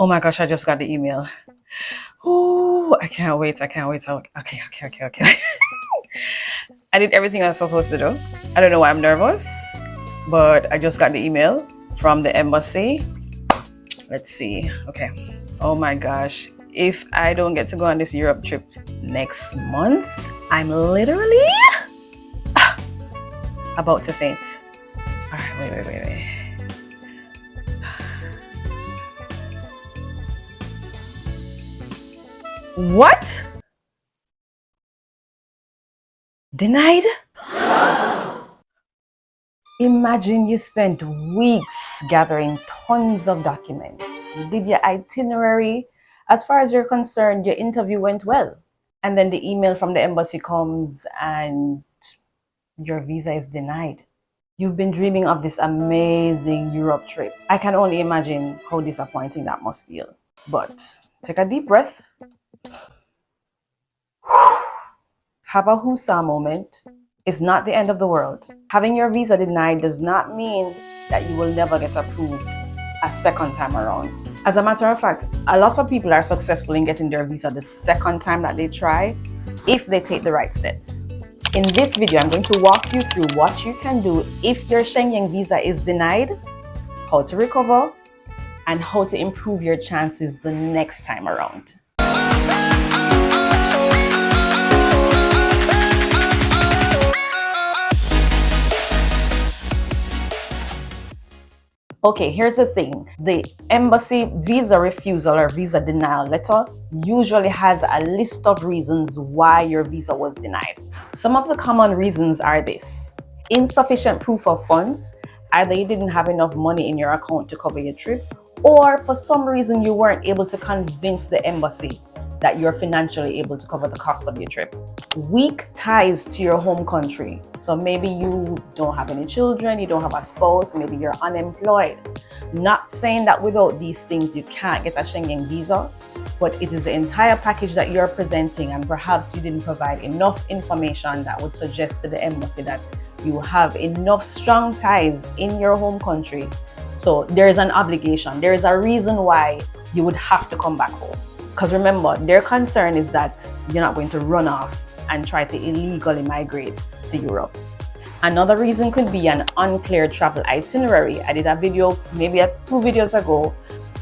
Oh my gosh, I just got the email. Oh, I can't wait. Okay. I did everything I was supposed to do. I don't know why I'm nervous, but I just got the email from the embassy. Let's see. Okay. Oh my gosh. If I don't get to go on this Europe trip next month, I'm literally about to faint. All right, wait. What? Denied? Imagine you spent weeks gathering tons of documents. You did your itinerary. As far as you're concerned, your interview went well. And then the email from the embassy comes and your visa is denied. You've been dreaming of this amazing Europe trip. I can only imagine how disappointing that must feel. But take a deep breath. Have a whoosah moment. It's not the end of the world. Having your visa denied does not mean that you will never get approved a second time around. As a matter of fact, a lot of people are successful in getting their visa the second time that they try if they take the right steps. In this video, I'm going to walk you through what you can do if your Schengen visa is denied, how to recover, and how to improve your chances the next time around. Okay, here's the thing. The embassy visa refusal or visa denial letter usually has a list of reasons why your visa was denied. Some of the common reasons are this: insufficient proof of funds, either you didn't have enough money in your account to cover your trip, or for some reason you weren't able to convince the embassy that you're financially able to cover the cost of your trip. Weak ties to your home country. So maybe you don't have any children, you don't have a spouse, maybe you're unemployed. Not saying that without these things you can't get a Schengen visa, but it is the entire package that you're presenting, and perhaps you didn't provide enough information that would suggest to the embassy that you have enough strong ties in your home country. So there is an obligation, there is a reason why you would have to come back home. Because remember, their concern is that you're not going to run off and try to illegally migrate to Europe. Another reason could be an unclear travel itinerary. I did a video, maybe 2 videos ago,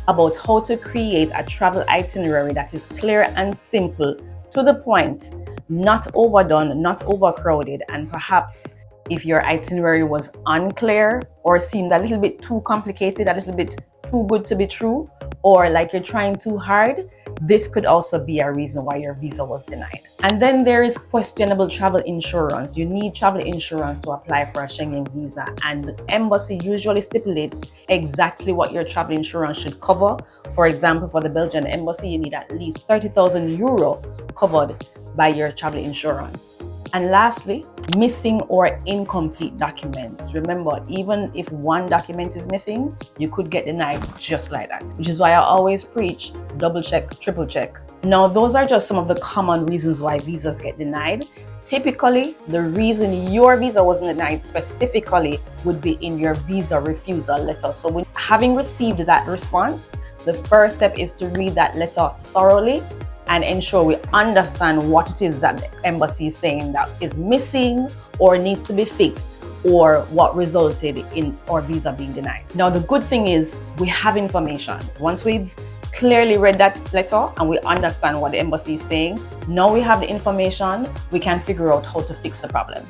about how to create a travel itinerary that is clear and simple, to the point, not overdone, not overcrowded, and perhaps if your itinerary was unclear or seemed a little bit too complicated, a little bit too good to be true, or like you're trying too hard, this could also be a reason why your visa was denied. And then there is questionable travel insurance. You need travel insurance to apply for a Schengen visa, and the embassy usually stipulates exactly what your travel insurance should cover. For example, for the Belgian embassy, you need at least 30,000 euro covered by your travel insurance. And lastly, missing or incomplete documents. Remember, even if one document is missing, you could get denied just like that, which is why I always preach double check, triple check. Now, those are just some of the common reasons why visas get denied. Typically, the reason your visa wasn't denied specifically would be in your visa refusal letter. So when having received that response, the first step is to read that letter thoroughly and ensure we understand what it is that the embassy is saying that is missing or needs to be fixed, or what resulted in our visa being denied. Now, the good thing is we have information. Once we've clearly read that letter and we understand what the embassy is saying, now we have the information, we can figure out how to fix the problem.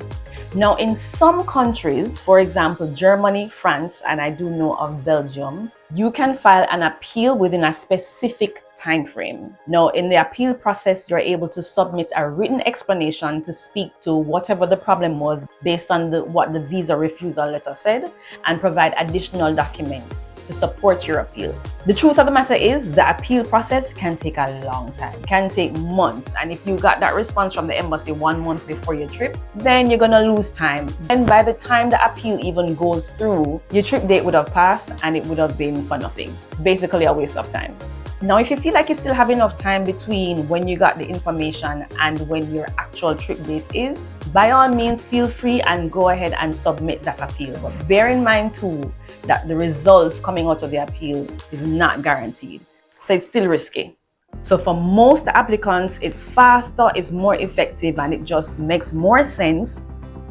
Now, in some countries, for example, Germany, France, and I do know of Belgium, you can file an appeal within a specific time frame. Now, in the appeal process, you're able to submit a written explanation to speak to whatever the problem was based on what the visa refusal letter said, and provide additional documents to support your appeal. The truth of the matter is the appeal process can take a long time, can take months. And if you got that response from the embassy 1 month before your trip, then you're gonna lose time. And by the time the appeal even goes through, your trip date would have passed and it would have been for nothing. Basically a waste of time. Now, if you feel like you still have enough time between when you got the information and when your actual trip date is, by all means, feel free and go ahead and submit that appeal. But bear in mind too that the results coming out of the appeal is not guaranteed. So it's still risky. So for most applicants, it's faster, it's more effective, and it just makes more sense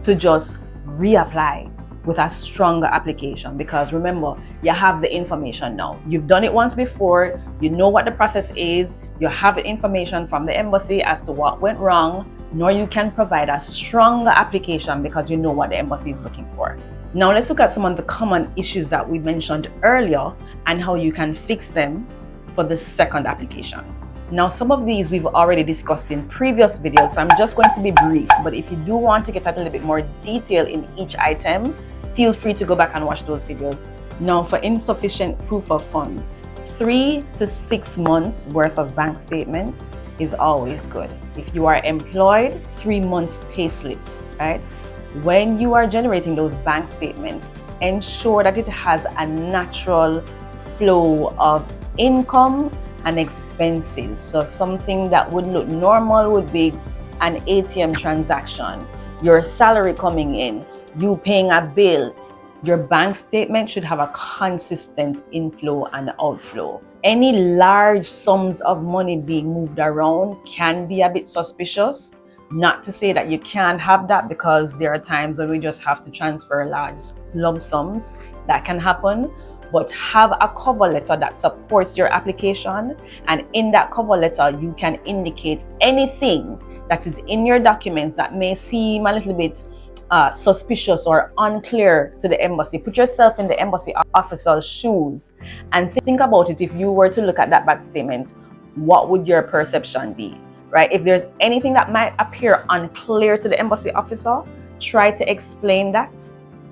to just reapply with a stronger application, because remember, you have the information now. You've done it once before, you know what the process is, you have the information from the embassy as to what went wrong. Now you can provide a stronger application because you know what the embassy is looking for. Now let's look at some of the common issues that we mentioned earlier and how you can fix them for the second application. Now, some of these we've already discussed in previous videos, so I'm just going to be brief, but if you do want to get a little bit more detail in each item, feel free to go back and watch those videos. Now, for insufficient proof of funds, 3 to 6 months worth of bank statements is always good. If you are employed, 3 months pay slips, right? When you are generating those bank statements, ensure that it has a natural flow of income and expenses. So something that would look normal would be an ATM transaction, your salary coming in, you paying a bill. Your bank statement should have a consistent inflow and outflow. Any large sums of money being moved around can be a bit suspicious. Not to say that you can't have that, because there are times when we just have to transfer large lump sums. That can happen. But have a cover letter that supports your application, and in that cover letter you can indicate anything that is in your documents that may seem a little bit suspicious or unclear to the embassy. Put yourself in the embassy officer's shoes and think about it. If you were to look at that bank statement, what would your perception be, right? If there's anything that might appear unclear to the embassy officer, try to explain that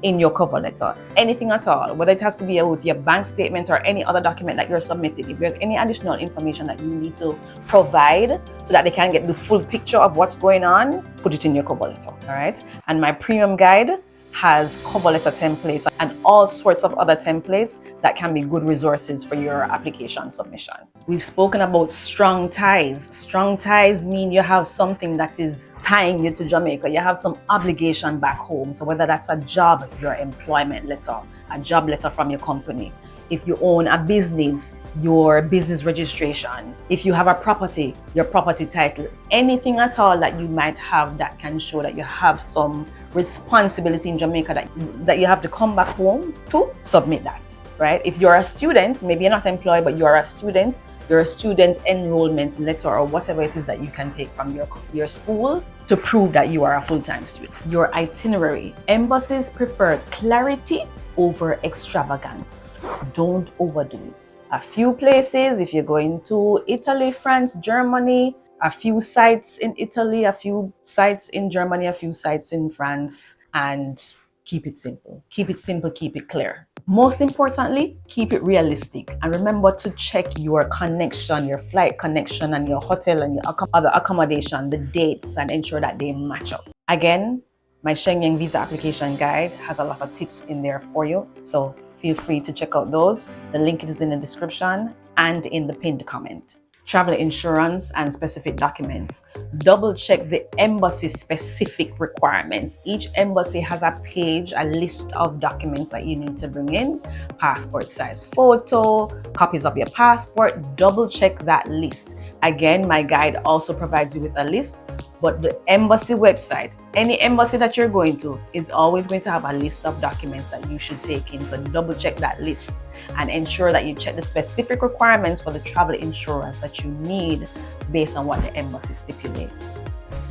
in your cover letter. Anything at all, whether it has to be with your bank statement or any other document that you're submitting. If there's any additional information that you need to provide so that they can get the full picture of what's going on, put it in your cover letter, all right? And my premium guide has cover letter templates and all sorts of other templates that can be good resources for your application submission. We've spoken about strong ties. Strong ties mean you have something that is tying you to Jamaica. You have some obligation back home. So whether that's a job, your employment letter, a job letter from your company. If you own a business, your business registration. If you have a property, your property title. Anything at all that you might have that can show that you have some responsibility in Jamaica that you have to come back home to, submit that, right? If you're a student, maybe you're not employed, but you're a student, your student enrollment letter or whatever it is that you can take from your school to prove that you are a full-time student. Your itinerary. Embassies prefer clarity over extravagance. Don't overdo it. A few places, if you're going to Italy, France, Germany, a few sites in Italy, a few sites in Germany, a few sites in France, and keep it simple. Keep it simple, keep it clear. Most importantly, keep it realistic. And remember to check your connection, your flight connection, and your hotel and your other accommodation, the dates, and ensure that they match up. Again, my Schengen visa application guide has a lot of tips in there for you. So feel free to check out those. The link is in the description and in the pinned comment. Travel insurance and specific documents. Double check the embassy specific requirements. Each embassy has a page, a list of documents that you need to bring in. Passport size photo, copies of your passport. Double check that list. Again, my guide also provides you with a list, but the embassy website, any embassy that you're going to, is always going to have a list of documents that you should take in. So double check that list and ensure that you check the specific requirements for the travel insurance that you need based on what the embassy stipulates.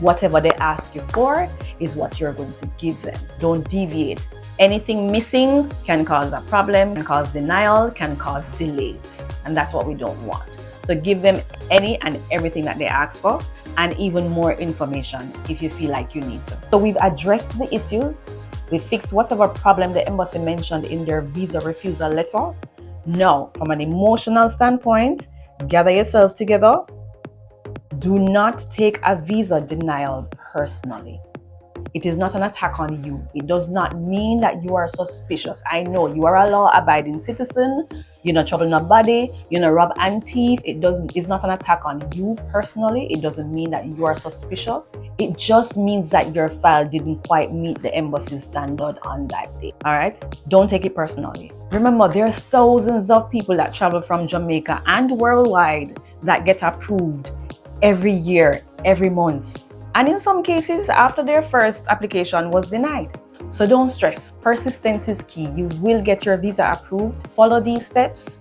Whatever they ask you for is what you're going to give them. Don't deviate. Anything missing can cause a problem, can cause denial, can cause delays, and that's what we don't want. So give them any and everything that they ask for, and even more information if you feel like you need to. So we've addressed the issues. We fixed whatever problem the embassy mentioned in their visa refusal letter. Now, from an emotional standpoint, gather yourself together. Do not take a visa denial personally. It is not an attack on you. It does not mean that you are suspicious. I know you are a law-abiding citizen. You're not trouble nobody. You're not rob and thief. It's not an attack on you personally. It doesn't mean that you are suspicious. It just means that your file didn't quite meet the embassy standard on that day. All right? Don't take it personally. Remember, there are thousands of people that travel from Jamaica and worldwide that get approved every year, every month. And in some cases, after their first application was denied. So don't stress. Persistence is key. You will get your visa approved. Follow these steps.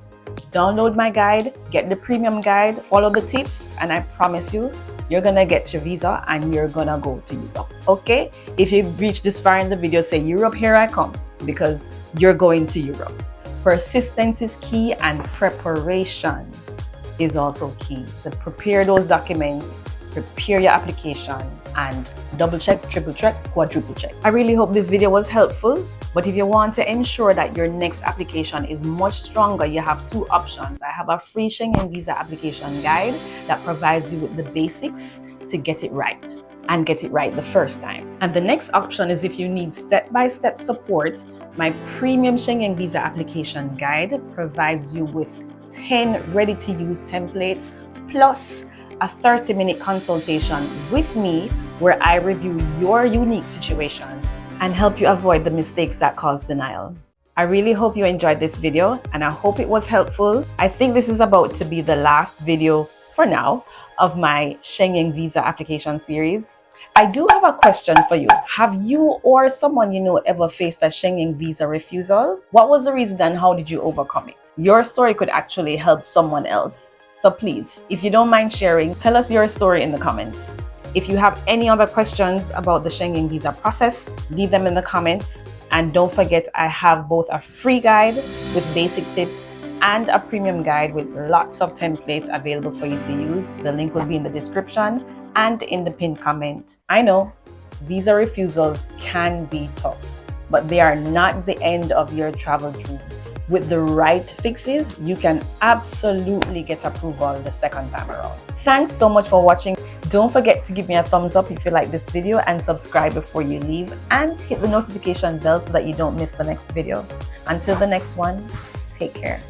Download my guide, get the premium guide, follow the tips, and I promise you, you're gonna get your visa and you're gonna go to Europe. Okay? If you've reached this far in the video, say Europe, here I come, because you're going to Europe. Persistence is key and preparation is also key. So prepare those documents, prepare your application, and double check, triple check, quadruple check. I really hope this video was helpful, but if you want to ensure that your next application is much stronger, you have two options. I have a free Schengen visa application guide that provides you with the basics to get it right and get it right the first time. And the next option is if you need step-by-step support, my premium Schengen visa application guide provides you with 10 ready-to-use templates plus a 30-minute consultation with me where I review your unique situation and help you avoid the mistakes that cause denial. I really hope you enjoyed this video and I hope it was helpful. I think this is about to be the last video for now of my Schengen visa application series. I do have a question for you. Have you or someone you know ever faced a Schengen visa refusal? What was the reason and how did you overcome it? Your story could actually help someone else. So please, if you don't mind sharing, tell us your story in the comments. If you have any other questions about the Schengen visa process, leave them in the comments. And don't forget, I have both a free guide with basic tips and a premium guide with lots of templates available for you to use. The link will be in the description and in the pinned comment. I know visa refusals can be tough, but they are not the end of your travel dreams. With the right fixes, you can absolutely get approval the second time around. Thanks so much for watching. Don't forget to give me a thumbs up if you like this video and subscribe before you leave and hit the notification bell so that you don't miss the next video. Until the next one, take care.